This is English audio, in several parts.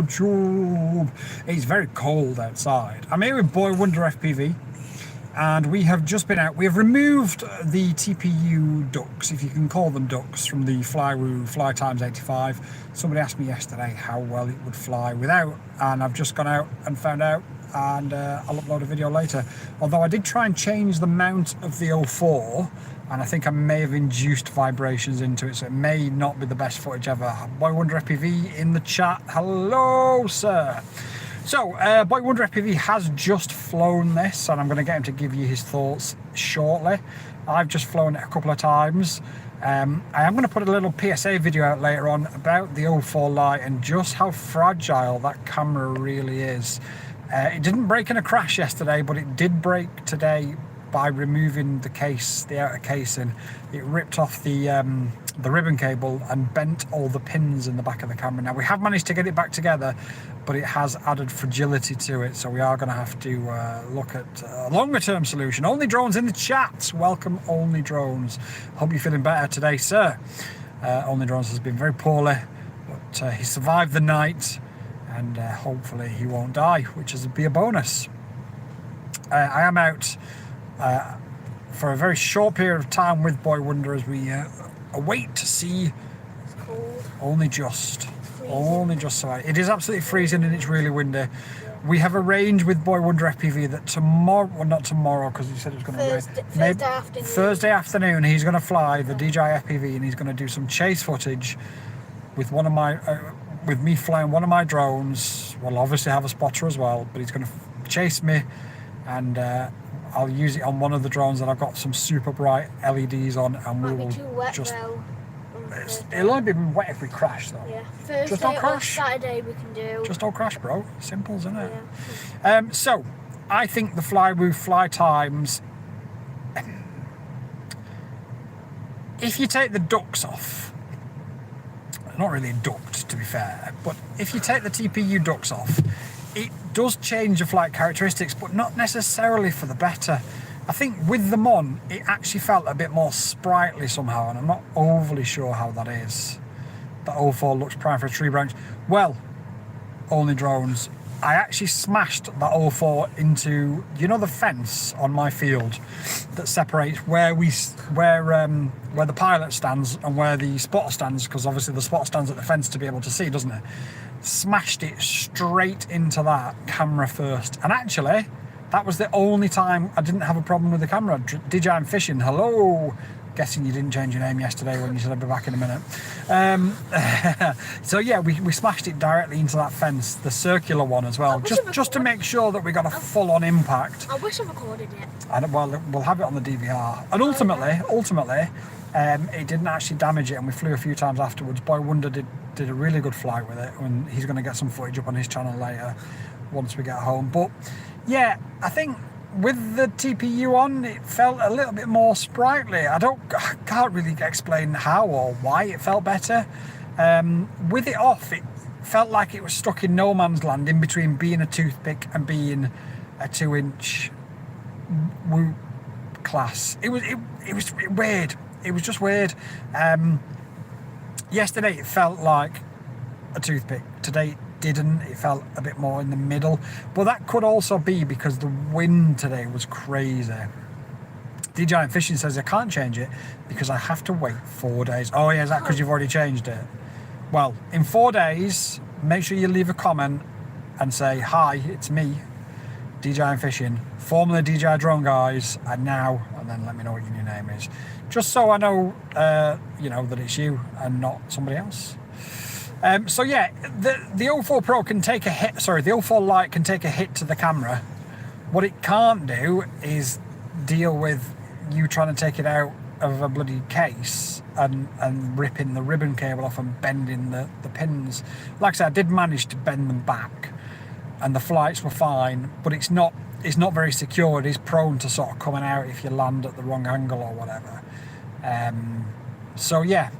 YouTube. It's very cold outside. I'm here with Boy Wonder FPV, and we have just been out. We have removed the TPU ducts, if you can call them ducts, from the Flywoo Fly Times 85. Somebody asked me yesterday how well it would fly without, and I've just gone out and found out, and I'll upload a video later. Although I did try and change the mount of the 04, and I think I may have induced vibrations into it, so it may not be the best footage ever. Boy Wonder FPV in the chat. Hello, sir. So, Boy Wonder FPV has just flown this, and I'm going to get him to give you his thoughts shortly. I've just flown it a couple of times. I am going to put a little PSA video out later on about the 04 Lite and just how fragile that camera really is. It didn't break in a crash yesterday, but it did break today by removing the case, the outer casing. It ripped off the ribbon cable and bent all the pins in the back of the camera. Now we have managed to get it back together, but it has added fragility to it, so we are going to have to look at a longer term solution. Only Drones in the chat. Welcome, Only Drones. Hope you're feeling better today, sir. Only Drones has been very poorly, but he survived the night, and hopefully he won't die, which is be a bonus. I am out for a very short period of time with Boy Wonder as we await to see. It's cold. Only just so it is absolutely freezing, and it's really windy. We have arranged with Boy Wonder FPV that tomorrow, well, not tomorrow because he said it was going to rain. Thursday afternoon he's going to fly the DJI FPV, and he's going to do some chase footage with one of my with me flying one of my drones. We'll obviously have a spotter as well, but he's going to chase me, and I'll use it on one of the drones that I've got some super bright LEDs on, and we will just. It'll only be wet if we crash, though. Yeah. Thursday just don't crash. Or Saturday we can do. Just don't crash, bro. Simple, isn't it? Yeah. So, I think the Flywoo Fly Times. If you take the ducts off, not really a duct to be fair, but if you take the TPU ducts off, it does change the flight characteristics, but not necessarily for the better. I think with them on, it actually felt a bit more sprightly somehow, and I'm not overly sure how that is. The 04 looks prime for a tree branch. Well, Only Drones, I actually smashed that 04 into, you know, the fence on my field that separates where the pilot stands and where the spotter stands, because obviously the spotter stands at the fence to be able to see, doesn't it? Smashed it straight into that camera first, and actually that was the only time I didn't have a problem with the camera. DJI Fishing, hello. Guessing you didn't change your name yesterday when you said I'd be back in a minute. So yeah, we smashed it directly into that fence, the circular one as well, just to make sure that we got a full-on impact. I wish I recorded it. And well, we'll have it on the DVR. And ultimately, it didn't actually damage it, and we flew a few times afterwards. Boy Wonder did a really good flight with it, and he's going to get some footage up on his channel later once we get home. But yeah, I think with the TPU on, it felt a little bit more sprightly. I can't really explain how or why it felt better. With it off, it felt like it was stuck in no man's land in between being a toothpick and being a 2-inch Woo class. It was weird. It was just weird. Yesterday it felt like a toothpick. Today it didn't. It felt a bit more in the middle, but that could also be because the wind today was crazy. DJI Fishing says I can't change it because I have to wait 4 days. Oh yeah, is that because you've already changed it? Well, in 4 days, make sure you leave a comment and say, hi, it's me, DJI Fishing, formerly DJI Drone Guys, and now, and then let me know what your new name is, just so I know, you know, that it's you and not somebody else. So yeah, the 04 Pro can take a hit. Sorry, the 04 Lite can take a hit to the camera. What it can't do is deal with you trying to take it out of a bloody case and ripping the ribbon cable off and bending the pins. Like I said, I did manage to bend them back, and the flights were fine, but it's not very secure. It is prone to sort of coming out if you land at the wrong angle or whatever. So yeah,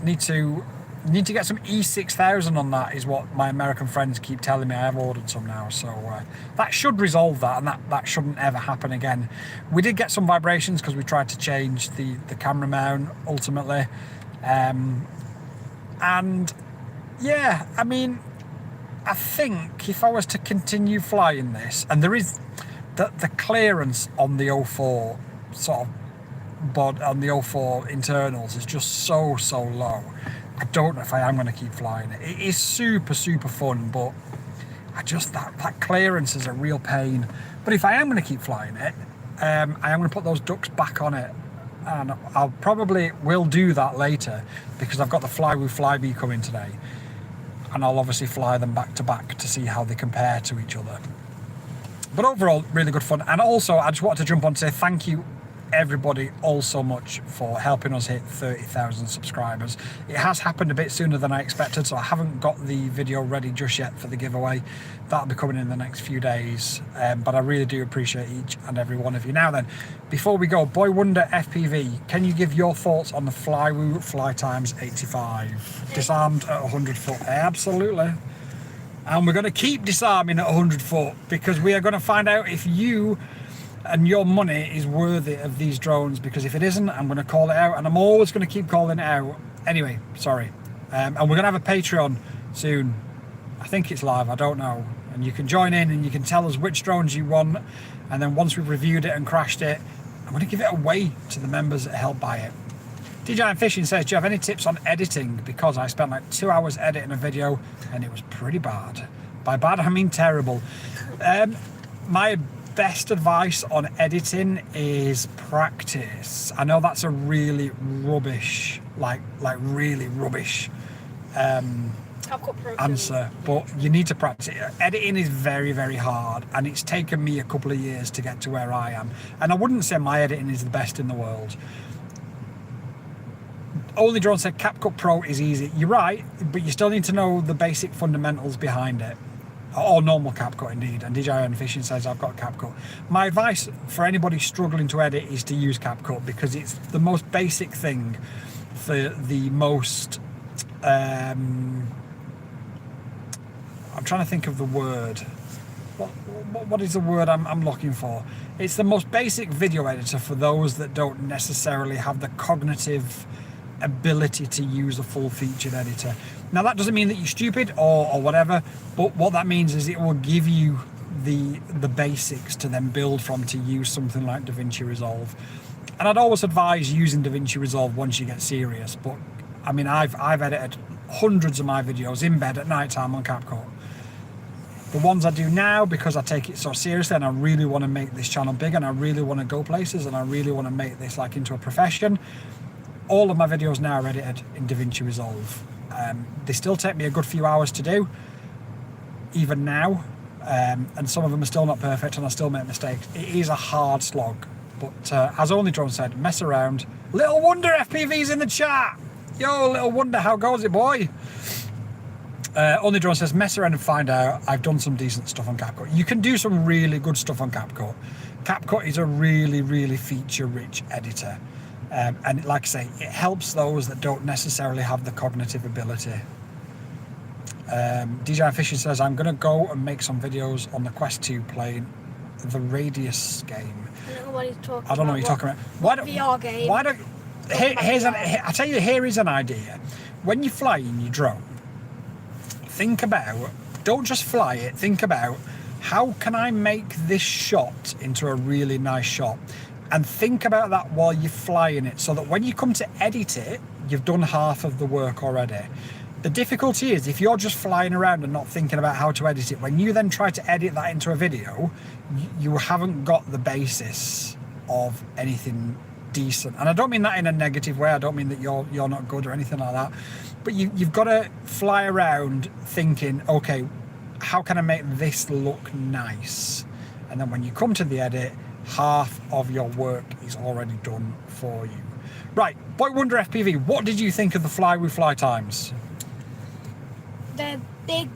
need to get some E6000 on that, is what my American friends keep telling me. I have ordered some now, so that should resolve that, and that shouldn't ever happen again. We did get some vibrations because we tried to change the camera mount ultimately, and yeah, I mean, I think if I was to continue flying this, and there is the clearance on the 04 sort of on the 04 internals is just so low. I don't know if I am going to keep flying it. It is super fun, but I just that clearance is a real pain. But if I am going to keep flying it, I am going to put those ducks back on it, and I'll probably will do that later because I've got the Flywoo Flyby coming today, and I'll obviously fly them back to back to see how they compare to each other. But overall, really good fun. And also, I just wanted to jump on to say thank you everybody all so much for helping us hit 30,000 subscribers. It has happened a bit sooner than I expected, so I haven't got the video ready just yet for the giveaway. That'll be coming in the next few days, but I really do appreciate each and every one of you. Now then, before we go, Boy Wonder FPV, can you give your thoughts on the Flywoo Fly Times 85 disarmed at 100 foot? Absolutely. And we're going to keep disarming at 100 foot because we are going to find out if you and your money is worthy of these drones, because if it isn't, I'm going to call it out, and I'm always going to keep calling it out. Anyway, sorry. And we're going to have a Patreon soon. I think it's live, I don't know. And you can join in and you can tell us which drones you want, and then once we've reviewed it and crashed it, I'm going to give it away to the members that help buy it. DJI Fishing says, do you have any tips on editing? Because I spent like 2 hours editing a video and it was pretty bad. By bad, I mean terrible. My best advice on editing is practice. I know that's a really rubbish, like really rubbish answer, but you need to practice it. Editing is very hard, and it's taken me a couple of years to get to where I am. And I wouldn't say my editing is the best in the world. Only Drone said CapCut Pro is easy. You're right, but you still need to know the basic fundamentals behind it. Or normal CapCut indeed. And DJI Fishing says I've got CapCut. My advice for anybody struggling to edit is to use CapCut, because it's the most basic thing for the most I'm trying to think of the word. What is the word I'm looking for? It's the most basic video editor for those that don't necessarily have the cognitive ability to use a full-featured editor. Now that doesn't mean that you're stupid or whatever, but what that means is it will give you the basics to then build from to use something like DaVinci Resolve. And I'd always advise using DaVinci Resolve once you get serious, but I mean I've edited hundreds of my videos in bed at night time on CapCut. The ones I do now, because I take it so seriously and I really want to make this channel big and I really want to go places and I really want to make this like into a profession, all of my videos now are edited in DaVinci Resolve. They still take me a good few hours to do, even now, and some of them are still not perfect and I still make mistakes. It is a hard slog, but as Only Drone said, mess around. Little Wonder FPV's in the chat. Yo, Little Wonder, how goes it, boy? Only Drone says, mess around and find out. I've done some decent stuff on CapCut. You can do some really good stuff on CapCut. CapCut is a really feature-rich editor. And like I say, it helps those that don't necessarily have the cognitive ability. DJI Fishing says, I'm going to go and make some videos on the Quest 2 playing the Radius game. I don't know what he's talking about. I don't know what you're talking about. Why don't, VR game. Why don't... I tell you, here is an idea. When you're flying your drone, think about, don't just fly it, think about, how can I make this shot into a really nice shot? And think about that while you're flying it, so that when you come to edit it, you've done half of the work already. The difficulty is if you're just flying around and not thinking about how to edit it, when you then try to edit that into a video, you haven't got the basis of anything decent. And I don't mean that in a negative way. I don't mean that you're not good or anything like that. But you've got to fly around thinking, okay, how can I make this look nice? And then when you come to the edit, half of your work is already done for you. Right, Boy Wonder FPV, what did you think of the Flywoo fly times? The big,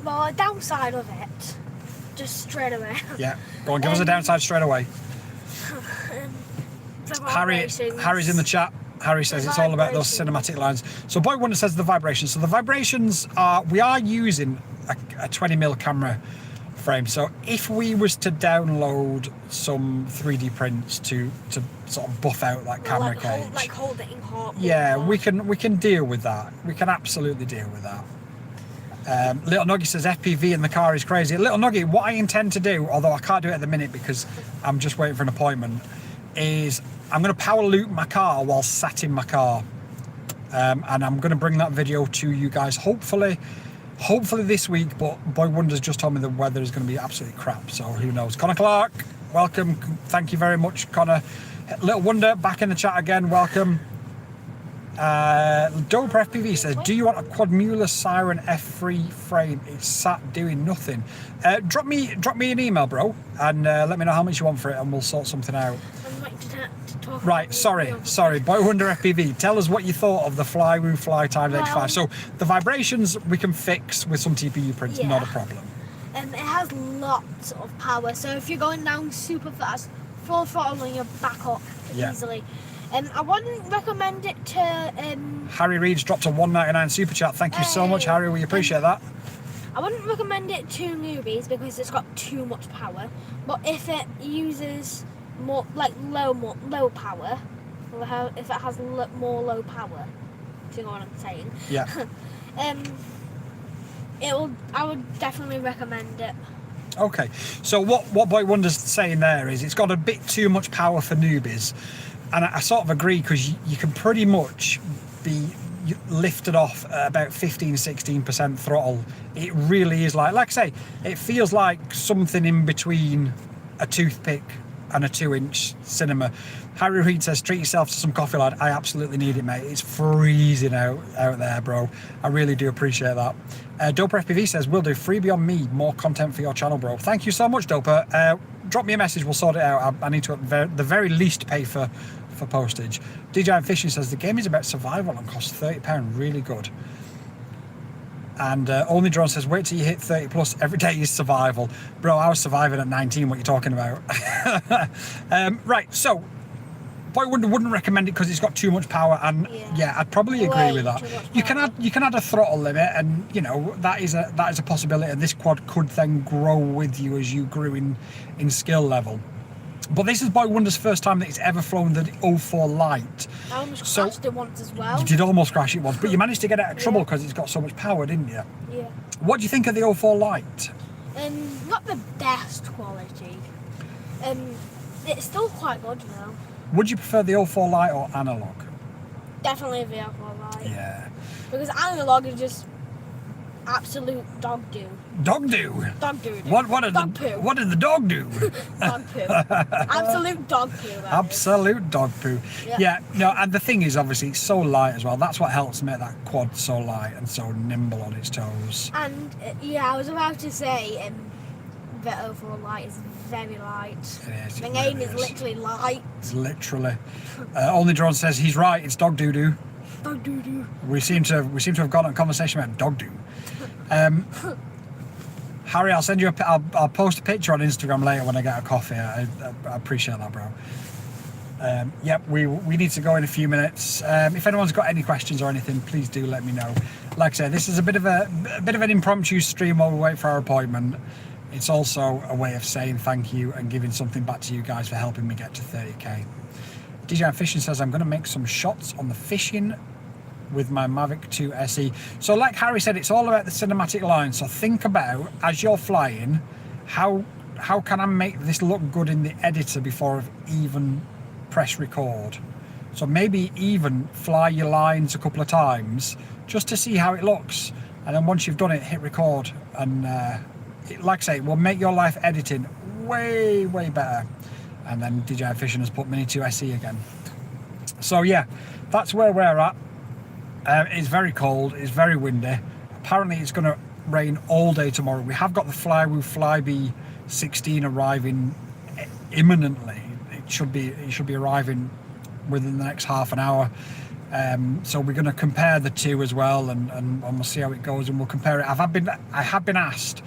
well, downside of it, just straight away. Yeah, go on, give us a downside straight away. Harry's in the chat. Harry says it's all about those cinematic lines. So Boy Wonder says the vibrations. So the vibrations are, we are using a 20mm camera frame. So if we was to download some 3D prints to sort of buff out that camera cage, hold it in hot. yeah, we can deal with that. We can absolutely deal with that. Little Nuggy says FPV in the car is crazy. Little Nuggy, what I intend to do, although I can't do it at the minute because I'm just waiting for an appointment, is I'm going to power loop my car while sat in my car. And I'm going to bring that video to you guys hopefully this week, but Boy Wonder's just told me the weather is going to be absolutely crap, so who knows. Connor Clark, welcome. Thank you very much, Connor. Little Wonder back in the chat again, welcome. Dope FPV says, do you want a quad Mueller Siren F3 frame? It's sat doing nothing. Drop me an email, bro, and let me know how much you want for it, and we'll sort something out. Right, sorry. Boy Wonder FPV, tell us what you thought of the Flywoo Fly Times 85. So the vibrations we can fix with some TPU prints, not a problem. It has lots of power, so if you're going down super fast, full throttle and you're back up easily. I wouldn't recommend it to... Harry Reed's dropped a $1.99 super chat. Thank you so much, Harry. We appreciate that. I wouldn't recommend it to newbies because it's got too much power. But if it uses more like low power, if it has more low power, if you know what I'm saying. Yeah. I would definitely recommend it. Okay. So what Boy Wonder's saying there is it's got a bit too much power for newbies. And I sort of agree, because you can pretty much be lifted off at about 15-16% throttle. It really is like I say, it feels like something in between a toothpick and a 2-inch cinema. Harry Reid says, treat yourself to some coffee, lad. I absolutely need it, mate. It's freezing out there, bro. I really do appreciate that. Doper FPV says, will do. Freebie on me. More content for your channel, bro. Thank you so much, Doper. Drop me a message. We'll sort it out. I need to at the very least pay for postage. DJ and Fishing says, the game is about survival and costs £30. Really good. And Only Drone says, wait till you hit 30 plus. Every day is survival. Bro, I was surviving at 19. What are you talking about? Right, so Boy Wonder wouldn't recommend it because it's got too much power, and yeah I'd probably agree with that. You can add a throttle limit, and you know that is a possibility, and this quad could then grow with you as you grew in skill level. But this is Boy Wonder's first time that he's ever flown the 04 Lite. I almost crashed it once as well. You did almost crash it once, but you managed to get out of trouble because it's got so much power, didn't you? Yeah. What do you think of the 04 Lite? Not the best quality. It's still quite good now. Would you prefer the 04 Lite or analog? Definitely the 04 Lite. Yeah. Because analog is just absolute dog do. Dog do? Dog do. What did the dog do? Dog poo. Absolute dog poo. Absolute dog poo. Yeah. No, and the thing is, obviously, it's so light as well. That's what helps make that quad so light and so nimble on its toes. And I was about to say, the 04 Lite is very light. It is. The name is literally light. It's literally. Only Drone says he's right. It's dog doo doo. Dog doo doo. We seem to have got a conversation about dog doo. Harry, I'll send you I'll post a picture on Instagram later when I get a coffee. I appreciate that, bro. Yep, we need to go in a few minutes. If anyone's got any questions or anything, please do let me know. Like I said, this is a bit of an impromptu stream while we wait for our appointment. It's also a way of saying thank you and giving something back to you guys for helping me get to 30k. DJ Fishing says, I'm going to make some shots on the fishing with my Mavic 2 SE. So like Harry said, it's all about the cinematic line. So think about, as you're flying, how can I make this look good in the editor before I even press record? So maybe even fly your lines a couple of times just to see how it looks. And then once you've done it, hit record. And like I say, it will make your life editing way, way better. And then DJ Fishing has put Mini 2 SE again. So yeah, that's where we're at. It's very cold, it's very windy. Apparently it's going to rain all day tomorrow. We have got the Flywoo Flybe 16 arriving imminently. It should be arriving within the next half an hour. So we're going to compare the two as well, and we'll see how it goes, and we'll compare it. I have been asked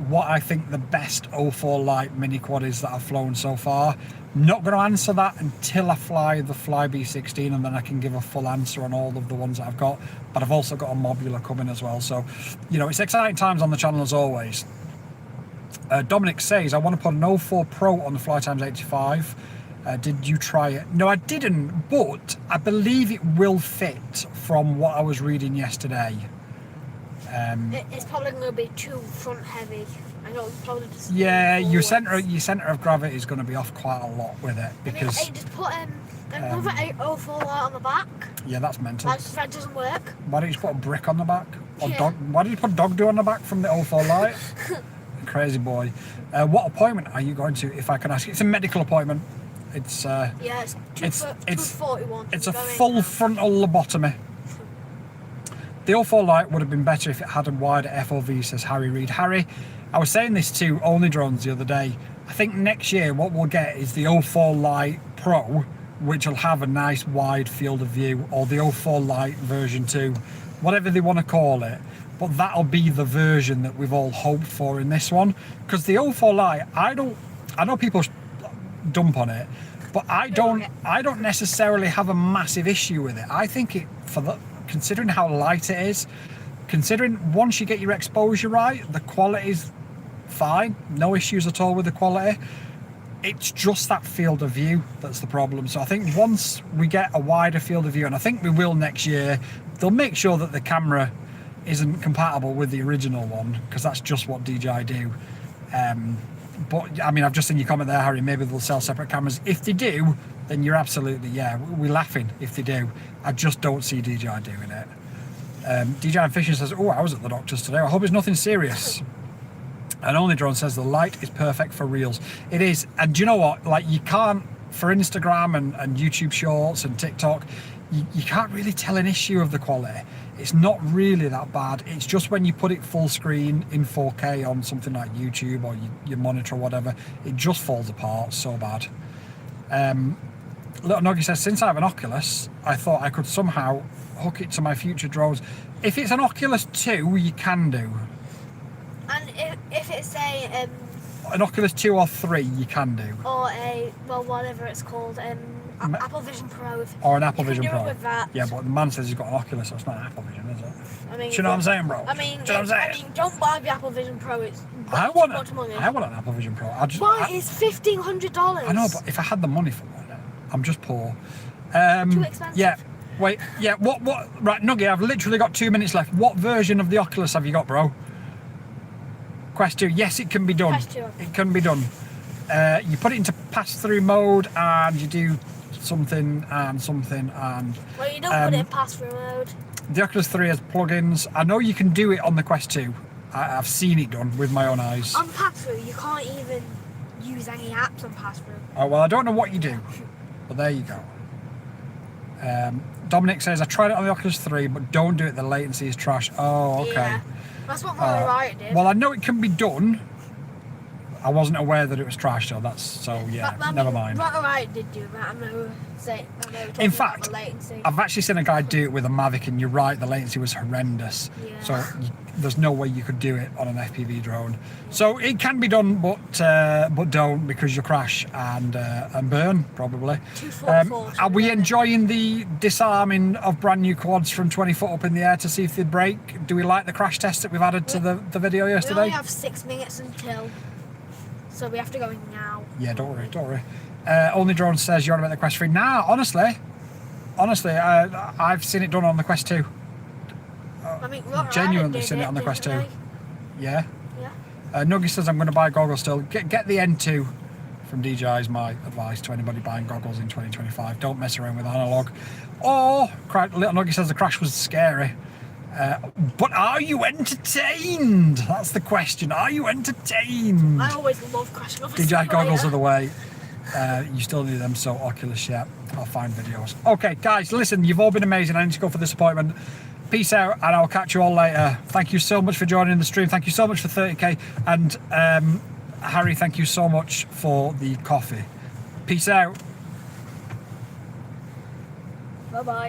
what I think the best 04 Lite mini quad is that I've flown so far. Not going to answer that until I fly the Flybe 16, and then I can give a full answer on all of the ones that I've got. But I've also got a modular coming as well, so it's exciting times on the channel as always. Dominic says, I want to put an 04 Pro on the Flytimes 85. Did you try it? No, I didn't, but I believe it will fit from what I was reading yesterday. It's probably going to be too front heavy. I know it's probably just Yeah, your forwards. centre of gravity is going to be off quite a lot with it because I just put another 804 light on the back. yeah, that's mental. That doesn't work. Why don't you just put a brick on the back? Or Yeah. dog? Why did you put dog do on the back from the 04 light? Crazy boy. What appointment are you going to? If I can ask, it's a medical appointment. It's Yeah, it's It's- 241. it's a full frontal lobotomy. The 04 light would have been better if it had a wider FOV, says Harry Reid. Harry, I was saying this to Only Drones the other day. I think next year what we'll get is the 04 Lite Pro, which will have a nice wide field of view, or the 04 Lite version 2, whatever they want to call it. But that'll be the version that we've all hoped for in this one. Because the 04 Lite, I know people dump on it, but I don't necessarily have a massive issue with it. I think it, considering how light it is, considering once you get your exposure right, the quality's fine, no issues at all with the quality. It's just that field of view that's the problem. So I think once we get a wider field of view, and I think we will next year, they'll make sure that the camera isn't compatible with the original one, because that's just what DJI do. But I mean, I've just seen your comment there, Harry, maybe they'll sell separate cameras. If they do, then you're absolutely, yeah, we're laughing if they do. I just don't see DJI doing it. DJI Fishing says, oh, I was at the doctor's today. I hope it's nothing serious. And Only Drone says the light is perfect for reels. It is. And do you know what? Like, you can't, for Instagram and YouTube Shorts and TikTok, you can't really tell an issue of the quality. It's not really that bad. It's just when you put it full screen in 4K on something like YouTube or your monitor or whatever, it just falls apart so bad. Little Nuggy says, since I have an Oculus, I thought I could somehow hook it to my future drones. If it's an Oculus 2, you can do. And if it's an Oculus 2 or 3, you can do. or whatever it's called, Apple Vision Pro. Or an Apple You can Vision do it Pro. with that. Yeah, but the man says he's got an Oculus, so it's not an Apple Vision, is it? I mean, Do you know what I'm saying, bro? I mean, Do you know what I'm saying? don't buy the Apple Vision Pro. It's I way want too much money. an Apple Vision Pro. Why? It's $1,500. I know, but if I had the money for one, I'm just poor. Too expensive. Yeah. Wait. Yeah. What? Right, Nuggy. I've literally got 2 minutes left. What version of the Oculus have you got, bro? Quest 2. Yes, it can be done. Quest 2. It can be done. You put it into pass-through mode, and you do something and something, and Well, you don't put it in pass-through mode. the Oculus 3 has plugins. I know you can do it on the Quest 2. I've seen it done with my own eyes. On pass-through, you can't even use any apps on pass-through. Oh, well, I don't know what you do, but there you go. Dominic says, I tried it on the Oculus 3, but don't do it, the latency is trash. Oh, okay. Yeah. That's what my right did. Well, I know it can be done. I wasn't aware that it was trash, so yeah, But, I never mean, mind. Right did do that. In fact, the latency. I've actually seen a guy do it with a Mavic, and you're right, the latency was horrendous. Yeah. So there's no way you could do it on an FPV drone. So it can be done, but don't, because you'll crash and burn probably. 244. Are we enjoying the disarming of brand new quads from 20 foot up in the air to see if they break? Do we like the crash test that we've added to the video We yesterday? only have 6 minutes until, so we have to go in now. Yeah, don't worry. Only Drone says you're on about the Quest 3. Nah, honestly, I've seen it done on the Quest 2. I mean, Rock Genuinely Rider seen did it on the Quest 2. didn't Yeah. they? Yeah. Nuggy says I'm going to buy goggles still. Get the N2 from DJI is my advice to anybody buying goggles in 2025. Don't mess around with analog. Or, Little Nuggy says the crash was scary. But are you entertained? That's the question. Are you entertained? I always love crashing off a DJI goggles simulator. are the way. You still need them, so Oculus, yeah. I'll find videos. Okay, guys, listen, you've all been amazing. I need to go for this appointment. Peace out, and I'll catch you all later. Thank you so much for joining the stream. Thank you so much for 30k. And Harry, thank you so much for the coffee. Peace out. Bye-bye.